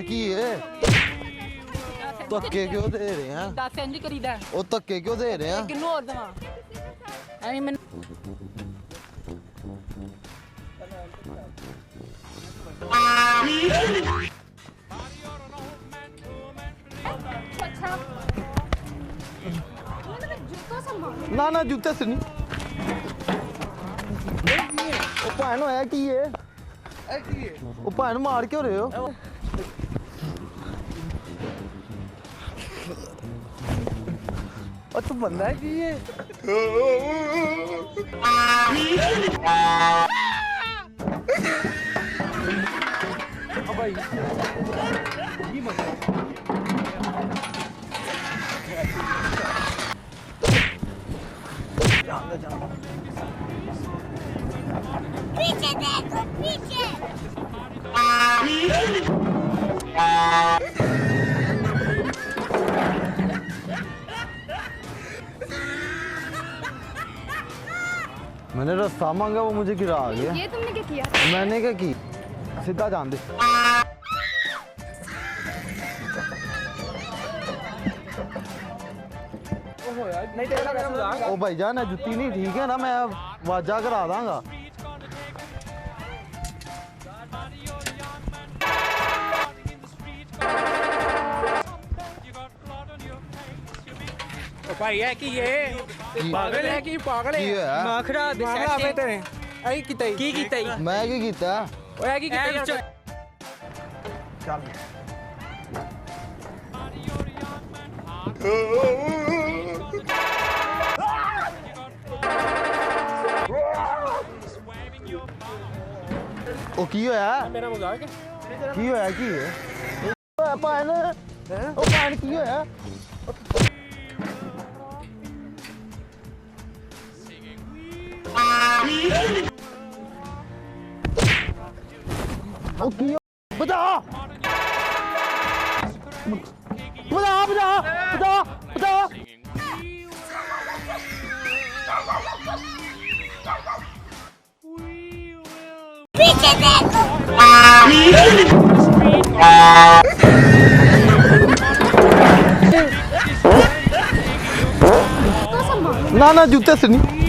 ਕੀ ਹੈ ਧੱਕੇ ਕਿਉਂ ਦੇ ਰਹੇ ਆ? ਦੱਸ ਇੰਜ ਕਰੀਦਾ ਉਹ ਧੱਕੇ ਕਿਉਂ ਦੇ ਰਹੇ ਆ? ਕਿੰਨੂੰ ਹੋਰ ਦਵਾਂ ਐਵੇਂ ਮੈਨੂੰ ਨਾ ਨਾ ਜੁੱਤੇ ਸੇ ਨਹੀਂ। ਉਹ ਭੈਣ ਹੋਇਆ ਕੀ ਹੈ? ਉਹ ਭੈਣ ਮਾਰ ਕਿਉਂ ਰਹੇ ਹੋ? ਉਹ ਤੂੰ ਬੰਦਾ ਹੈ ਕੀ ਹੈ? ਓ ਭਾਈ ਕੀ ਮੰਗਦਾ? पीछे देखो पीछे मैंने रास्ता मांगा वो मुझे गिरा आ गया। ये तुमने क्या किया? मैंने क्या की? सीधा जान दे। ओ भाई जान जुत्ती नहीं ठीक है ना, मैं वाजा करा दांगा। भाई है कि ये पागल है कि पागल है ਮਾਖੜਾ माखड़ा तेरे आई कितई ਕੀ ਕੀਤਾ ਈ मैं की कीता? ओए की कितई चल ओ की होया? मेरा मजाक है की होया की है? ओए पान ओ पान की होया? ओ की बता बता बता बता बता पीछे देखो ना ना जूते से नहीं।